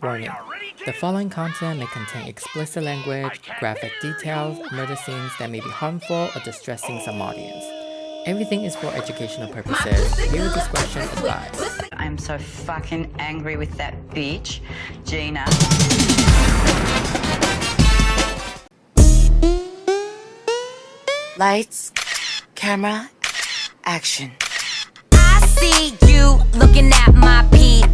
Warning. The following content may contain explicit language, graphic details, murder scenes that may be harmful or distressing some audience. Everything is for educational purposes. Viewer discretion advised. I'm so fucking angry with that bitch, Gina. Lights, camera, action. I see you looking at my PIC.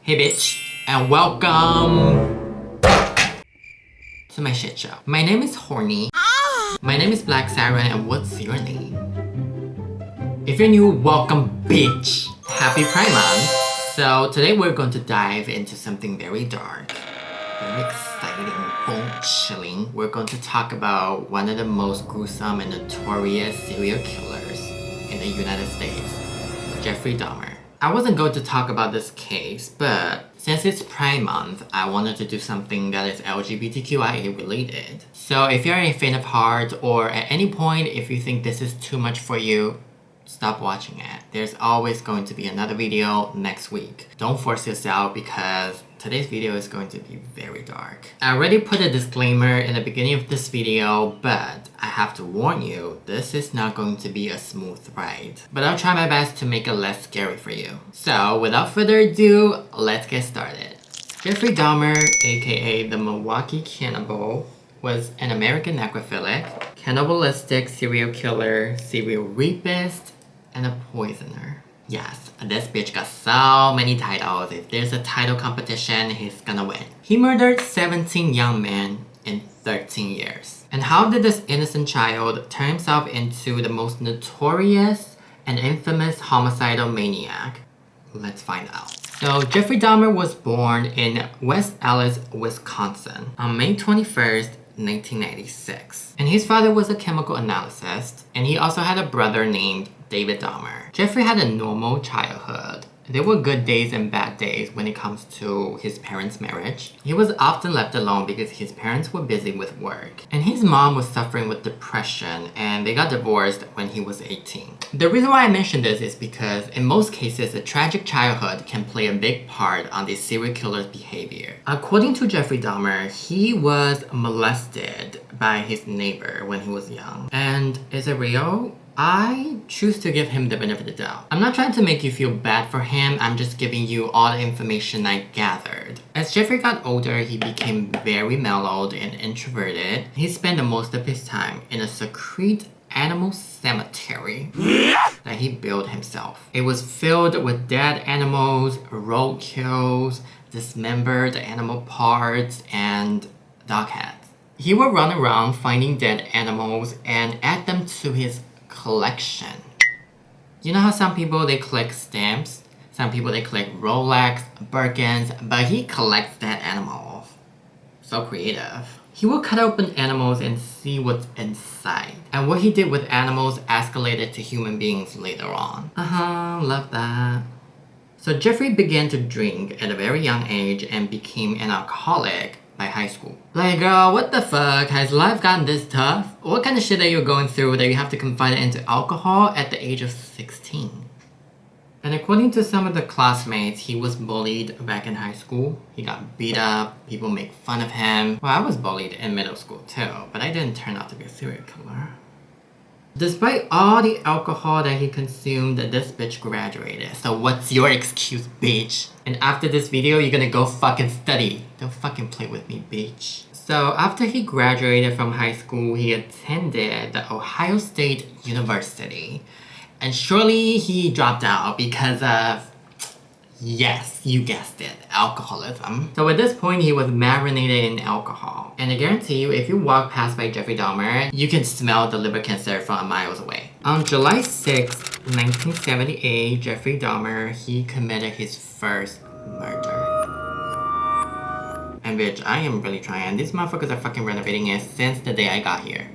Hey bitch, and welcome to my shit show. My name is Horny. My name is Blacsiren, and what's your name? If you're new, welcome bitch. Happy Pride Month. So today we're going to dive into something very dark, very exciting, bone-chilling. We're going to talk about one of the most gruesome and notorious serial killers in the United States, Jeffrey Dahmer. I wasn't going to talk about this case, but since it's Pride Month, I wanted to do something that is LGBTQIA related. So if you're a faint of heart, or at any point if you think this is too much for you, stop watching it. There's always going to be another video next week. Don't force yourself because today's video is going to be very dark. I already put a disclaimer in the beginning of this video, but I have to warn you, this is not going to be a smooth ride. But I'll try my best to make it less scary for you. So without further ado, let's get started. Jeffrey Dahmer, aka the Milwaukee Cannibal, was an American necrophilic, cannibalistic serial killer, serial rapist, and a poisoner. Yes, this bitch got so many titles. If there's a title competition, he's gonna win. He murdered 17 young men in 13 years. And how did this innocent child turn himself into the most notorious and infamous homicidal maniac? Let's find out. So Jeffrey Dahmer was born in West Allis, Wisconsin on May 21st, 1996. And his father was a chemical analyst, and he also had a brother named David Dahmer. Jeffrey had a normal childhood. There were good days and bad days when it comes to his parents' marriage. He was often left alone because his parents were busy with work. And his mom was suffering with depression, and they got divorced when he was 18. The reason why I mention this is because in most cases, a tragic childhood can play a big part on the serial killer's behavior. According to Jeffrey Dahmer, he was molested by his neighbor when he was young. And is it real? I choose to give him the benefit of the doubt. I'm not trying to make you feel bad for him, I'm just giving you all the information I gathered. As Jeffrey got older, he became very mellowed and introverted. He spent the most of his time in a secret animal cemetery that he built himself. It was filled with dead animals, road kills, dismembered animal parts, and dog heads. He would run around finding dead animals and add them to his collection. You know how some people they collect stamps? Some people they collect Rolex, Birkins, but he collects dead animals. So creative. He will cut open animals and see what's inside. And what he did with animals escalated to human beings later on. Love that. So Jeffrey began to drink at a very young age and became an alcoholic by high school. Like, girl, what the fuck? Has life gotten this tough? What kind of shit are you going through that you have to confide it into alcohol at the age of 16? And according to some of the classmates, he was bullied back in high school. He got beat up, people make fun of him. Well, I was bullied in middle school too, but I didn't turn out to be a serial killer. Despite all the alcohol that he consumed, this bitch graduated. So what's your excuse, bitch? And after this video, you're gonna go fucking study. Don't fucking play with me, bitch. So after he graduated from high school, he attended the Ohio State University. And surely he dropped out because of, yes, you guessed it, alcoholism. So at this point, he was marinated in alcohol. And I guarantee you, if you walk past by Jeffrey Dahmer, you can smell the liver cancer from miles away. On July 6, 1978, Jeffrey Dahmer, he committed his first murder. And bitch, I am really trying. These motherfuckers are fucking renovating it since the day I got here.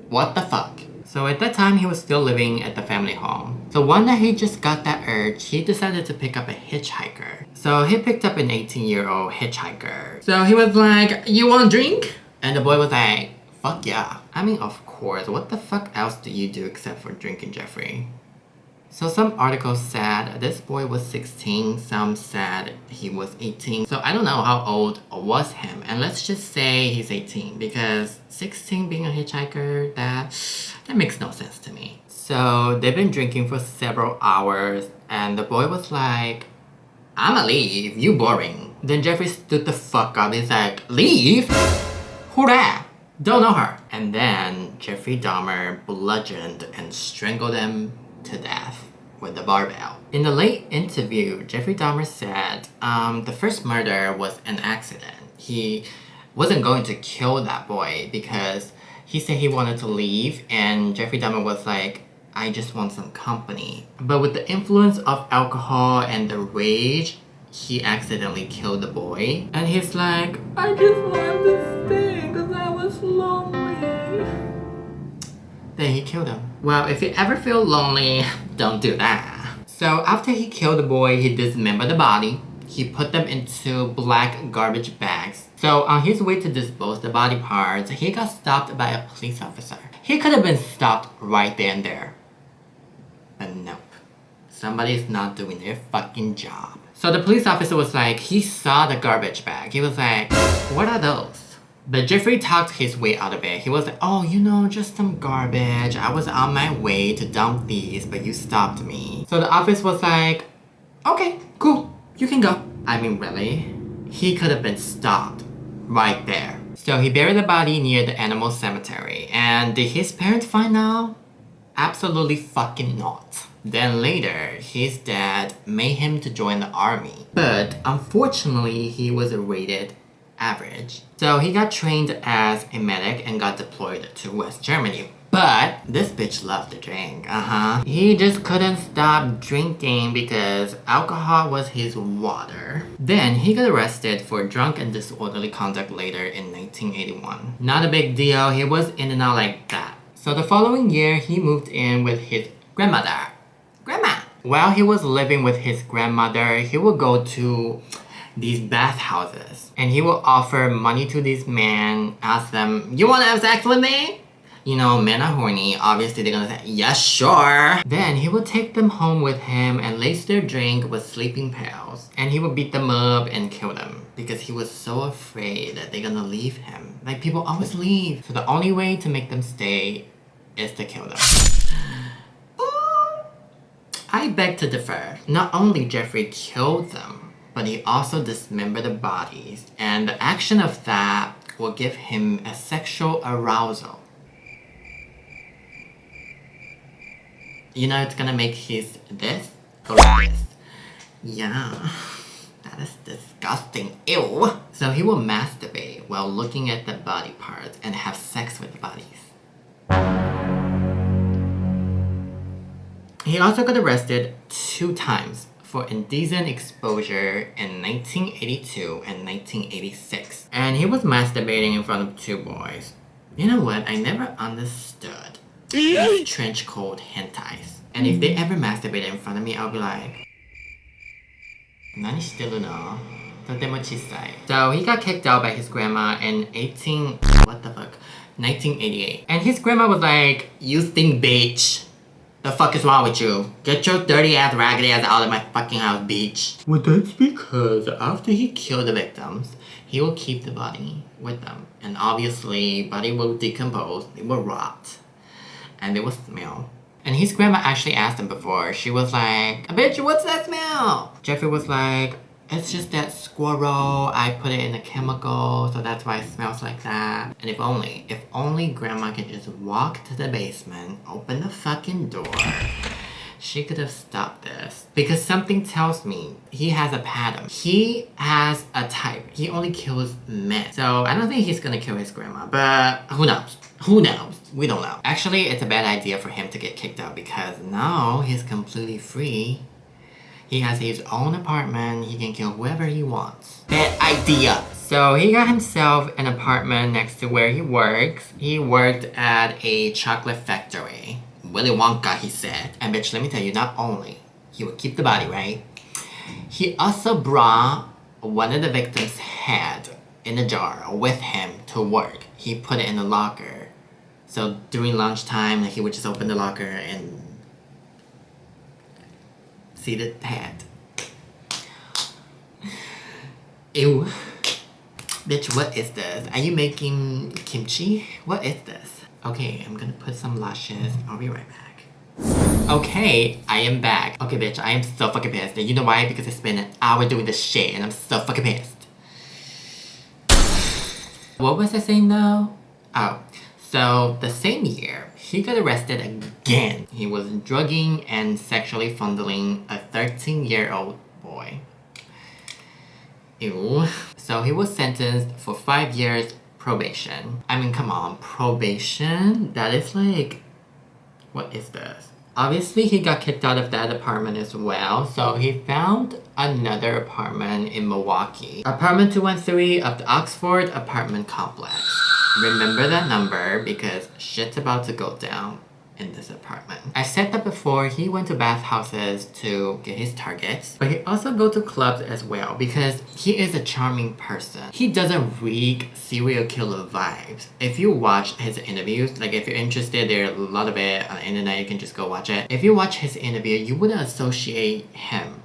What the fuck? So at that time, he was still living at the family home. So one night he just got that urge, he decided to pick up a hitchhiker. So he picked up an 18-year-old hitchhiker. So he was like, you want a drink? And the boy was like, fuck yeah. I mean, of course, what the fuck else do you do except for drinking, Jeffrey? So some articles said this boy was 16, some said he was 18. So I don't know how old was him. And let's just say he's 18 because 16 being a hitchhiker, that makes no sense to me. So they've been drinking for several hours and the boy was like, "I'ma leave, you boring." Then Jeffrey stood the fuck up. He's like, "Leave? Who that? Don't know her." And then Jeffrey Dahmer bludgeoned and strangled him to death with the barbell. In the late interview, Jeffrey Dahmer said the first murder was an accident. He wasn't going to kill that boy because he said he wanted to leave and Jeffrey Dahmer was like, "I just want some company." But with the influence of alcohol and the rage, he accidentally killed the boy. And he's like, "I just wanted to stay because I was lonely." Then he killed him. Well, if you ever feel lonely, don't do that. So after he killed the boy, he dismembered the body. He put them into black garbage bags. So on his way to dispose the body parts, he got stopped by a police officer. He could have been stopped right there and there. But nope. Somebody's not doing their fucking job. So the police officer was like, he saw the garbage bag. He was like, "What are those?" But Jeffrey talked his way out of it. He was like, "Oh, you know, just some garbage. I was on my way to dump these, but you stopped me." So the office was like, "Okay, cool. You can go." I mean, really? He could have been stopped right there. So he buried the body near the animal cemetery. And did his parents find out? Absolutely fucking not. Then later, his dad made him to join the army. But unfortunately, he was rated average. So he got trained as a medic and got deployed to West Germany. But this bitch loved to drink, He just couldn't stop drinking because alcohol was his water. Then he got arrested for drunk and disorderly conduct later in 1981. Not a big deal, he was in and out like that. So the following year, he moved in with his grandmother. While he was living with his grandmother, he would go to these bathhouses and he will offer money to these men, ask them, "You want to have sex with me?" You know, men are horny. Obviously, they're gonna say, "Yes, sure." Then he would take them home with him and lace their drink with sleeping pills. And he would beat them up and kill them because he was so afraid that they're gonna leave him. Like, people always leave. So the only way to make them stay is to kill them. I beg to differ. Not only Jeffrey killed them, but he also dismembered the bodies. And the action of that will give him a sexual arousal. You know, it's gonna make his this go like this. Yeah, that is disgusting. Ew. So he will masturbate while looking at the body parts and have sex with the bodies. He also got arrested 2 times for indecent exposure in 1982 and 1986. And he was masturbating in front of 2 boys. You know what? I never understood these trench coat hentais. And if they ever masturbated in front of me, I'll be like, "Nani shitteru no? Totemo chisai." So he got kicked out by his grandma in 1988. And his grandma was like, "You stink, bitch. The fuck is wrong with you? Get your dirty ass, raggedy ass out of my fucking house, bitch." Well, that's because after he killed the victims, he will keep the body with them. And obviously, body will decompose, it will rot, and they will smell. And his grandma actually asked him before. She was like, "Bitch, what's that smell?" Jeffrey was like, "It's just that squirrel. I put it in a chemical, so that's why it smells like that." And if only grandma could just walk to the basement, open the fucking door, she could have stopped this. Because something tells me he has a pattern. He has a type. He only kills men. So I don't think he's gonna kill his grandma, but who knows? Who knows? We don't know. Actually, it's a bad idea for him to get kicked out because now he's completely free. He has his own apartment. He can kill whoever he wants. Bad idea. So he got himself an apartment next to where he works. He worked at a chocolate factory. Willy Wonka, he said. And bitch, let me tell you, not only he would keep the body, right? He also brought one of the victims' head in a jar with him to work. He put it in the locker. So during lunchtime, he would just open the locker and seated head. Ew. Bitch, what is this? Are you making kimchi? What is this? Okay, I'm gonna put some lashes. I'll be right back. Okay, I am back. Okay, bitch, I am so fucking pissed. And you know why? Because I spent an hour doing this shit and I'm so fucking pissed. What was I saying though? Oh, so the same year, he got arrested again. He was drugging and sexually fondling a 13-year-old boy. Ew. So he was sentenced for 5 years probation. I mean, come on, probation? That is like, what is this? Obviously, he got kicked out of that apartment as well, so he found another apartment in Milwaukee. Apartment 213 of the Oxford apartment complex. Remember that number because shit's about to go down in this apartment. I said that before, he went to bathhouses to get his targets, but he also go to clubs as well because he is a charming person. He doesn't reek serial killer vibes. If you watch his interviews, like if you're interested, there are a lot of it on the internet, you can just go watch it. If you watch his interview, you wouldn't associate him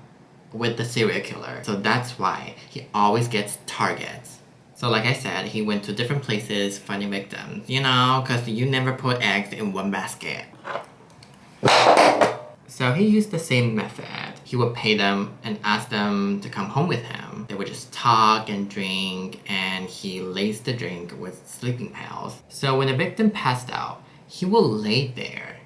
with the serial killer. So that's why he always gets targets. So like I said, he went to different places finding victims, you know, because you never put eggs in one basket. So he used the same method. He would pay them and ask them to come home with him. They would just talk and drink, and he laced the drink with sleeping pills. So when the victim passed out, he will lay there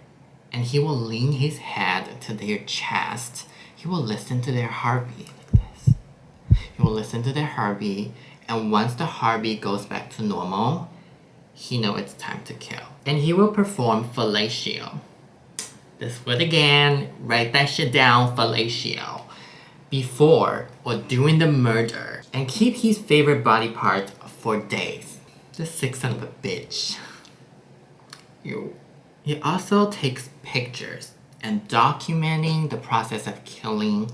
and he will lean his head to their chest. He will listen to their heartbeat like this. He will listen to their heartbeat. And once the heartbeat goes back to normal, he knows it's time to kill. And he will perform fellatio. This word again, write that shit down, fellatio. Before or during the murder. And keep his favorite body part for days. This sick son of a bitch. Ew. He also takes pictures and documenting the process of killing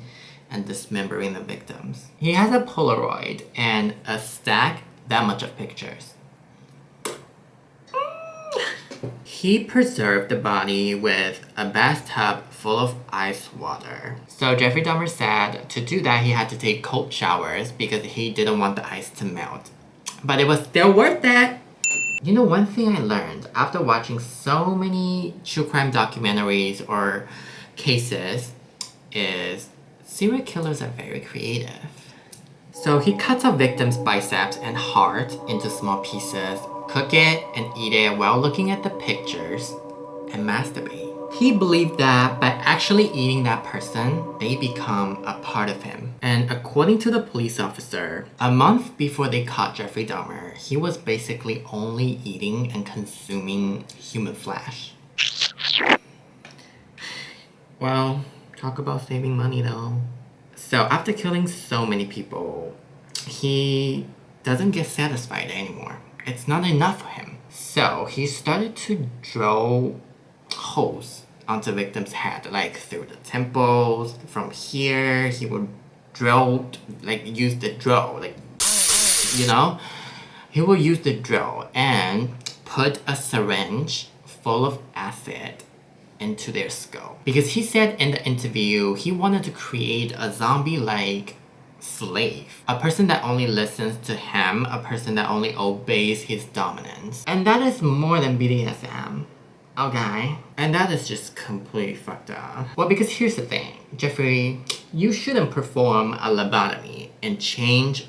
and dismembering the victims. He has a Polaroid and a stack that much of pictures. He preserved the body with a bathtub full of ice water. So Jeffrey Dahmer said to do that he had to take cold showers because he didn't want the ice to melt. But it was still worth it. You know, one thing I learned after watching so many true crime documentaries or cases is serial killers are very creative. So he cuts a victim's biceps and heart into small pieces, cook it and eat it while looking at the pictures and masturbate. He believed that by actually eating that person, they become a part of him. And according to the police officer, a month before they caught Jeffrey Dahmer, he was basically only eating and consuming human flesh. Well, talk about saving money though. So after killing so many people, he doesn't get satisfied anymore. It's not enough for him. So he started to drill holes onto the victim's head, like through the temples. From here, he would drill, like use the drill, like, you know? He will use the drill and put a syringe full of acid into their skull. Because he said in the interview, he wanted to create a zombie-like slave. A person that only listens to him, a person that only obeys his dominance. And that is more than BDSM. Okay? And that is just completely fucked up. Well, because here's the thing, Jeffrey, you shouldn't perform a lobotomy and change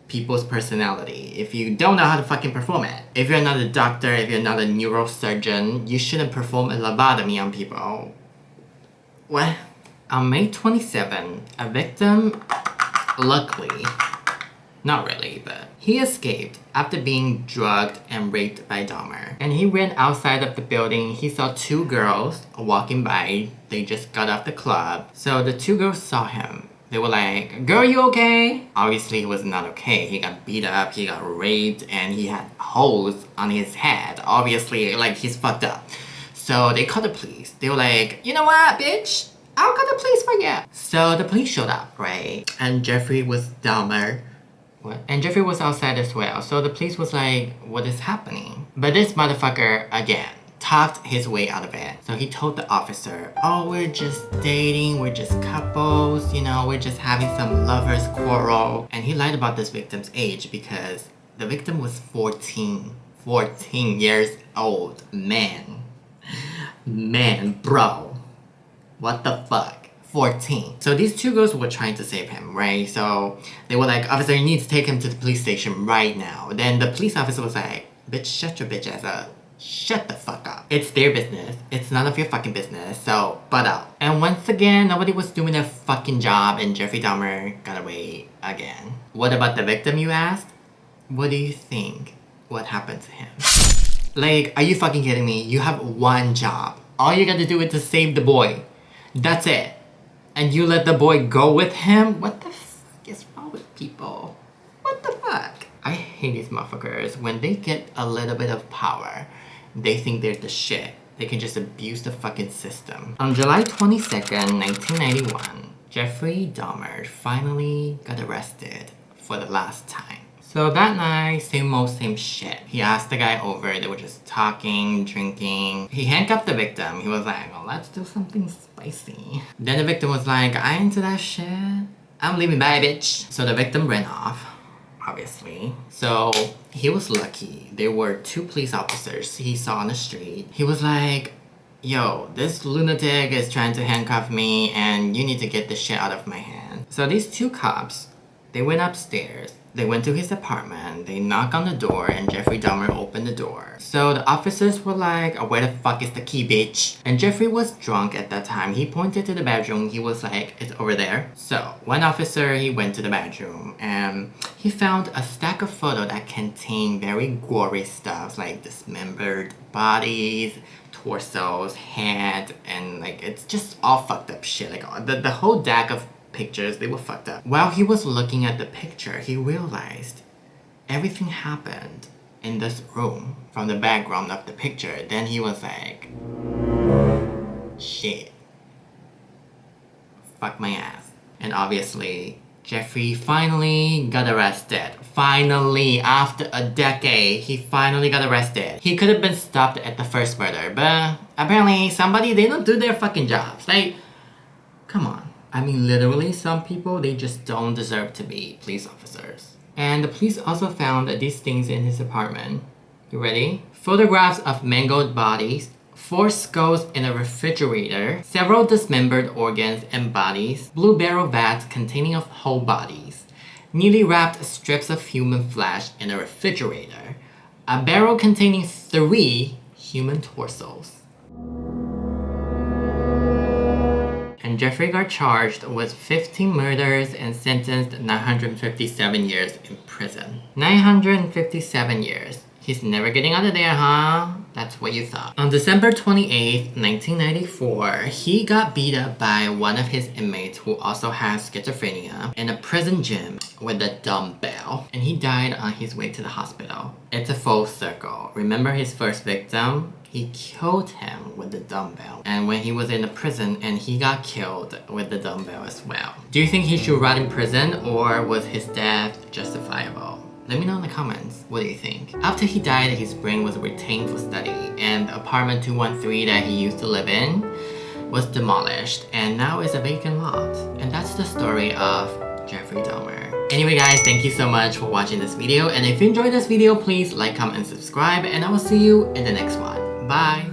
people's personality if you don't know how to fucking perform it. If you're not a doctor, if you're not a neurosurgeon, you shouldn't perform a lobotomy on people. What? On May 27, a victim, luckily, not really, but he escaped after being drugged and raped by Dahmer. And he ran outside of the building. He saw two girls walking by. They just got off the club. So the two girls saw him. They were like, "Girl, you okay?" Obviously, he was not okay. He got beat up, he got raped, and he had holes on his head. Obviously, like, he's fucked up. So they called the police. They were like, "You know what, bitch? I'll call the police for you." So the police showed up, right? And Jeffrey was Dahmer. What? And Jeffrey was outside as well. So the police was like, "What is happening?" But this motherfucker, again, talked his way out of it. So he told the officer, oh, we're just dating, we're just couples, you know, we're just having some lovers quarrel. And he lied about this victim's age because the victim was 14 years old. Man, bro, what the fuck? 14. So these two girls were trying to save him, right? So they were like, officer, you need to take him to the police station right now. Then the police officer was like, bitch, shut your bitch ass up. Shut the fuck up. It's their business. It's none of your fucking business. So, butt out. And once again, nobody was doing their fucking job and Jeffrey Dahmer got away again. What about the victim, you asked? What do you think? What happened to him? Like, are you fucking kidding me? You have one job. All you gotta do is to save the boy. That's it. And you let the boy go with him? What the fuck is wrong with people? What the fuck? I hate these motherfuckers. When they get a little bit of power, they think they're the shit. They can just abuse the fucking system. On July 22nd, 1991, Jeffrey Dahmer finally got arrested for the last time. So that night, same old same shit. He asked the guy over, they were just talking, drinking. He handcuffed the victim. He was like, oh, let's do something spicy. Then the victim was like, I ain't into that shit. I'm leaving, bye, bitch. So the victim ran off, obviously. So he was lucky. There were two police officers he saw on the street. He was like, yo, this lunatic is trying to handcuff me and you need to get this shit out of my hand. So these two cops, they went upstairs. They went to his apartment, they knocked on the door, and Jeffrey Dahmer opened the door. So the officers were like, oh, where the fuck is the key, bitch? And Jeffrey was drunk at that time. He pointed to the bedroom. He was like, it's over there. So one officer, he went to the bedroom and he found a stack of photos that contained very gory stuff like dismembered bodies, torsos, head, and like it's just all fucked up shit. Like the whole deck of pictures, they were fucked up. While he was looking at the picture, he realized everything happened in this room from the background of the picture. Then he was like, shit. Fuck my ass. And obviously, Jeffrey finally got arrested. Finally, after a decade, he finally got arrested. He could have been stopped at the first murder, but apparently somebody, they don't do their fucking jobs. Like, come on. I mean, literally, some people, they just don't deserve to be police officers. And the police also found these things in his apartment. You ready? Photographs of mangled bodies, 4 skulls in a refrigerator, several dismembered organs and bodies, blue barrel vats containing of whole bodies, neatly wrapped strips of human flesh in a refrigerator, a barrel containing 3 human torsos. And Jeffrey got charged with 15 murders and sentenced 957 years in prison. 957 years. He's never getting out of there, huh? That's what you thought. On December 28th, 1994, he got beat up by one of his inmates who also has schizophrenia in a prison gym with a dumbbell. And he died on his way to the hospital. It's a full circle. Remember his first victim? He killed him with the dumbbell. And when he was in the prison, and he got killed with the dumbbell as well. Do you think he should rot in prison, or was his death justifiable? Let me know in the comments. What do you think? After he died, his brain was retained for study, and the apartment 213 that he used to live in was demolished, and now is a vacant lot. And that's the story of Jeffrey Dahmer. Anyway guys, thank you so much for watching this video, and if you enjoyed this video, please like, comment, and subscribe, and I will see you in the next one. Bye!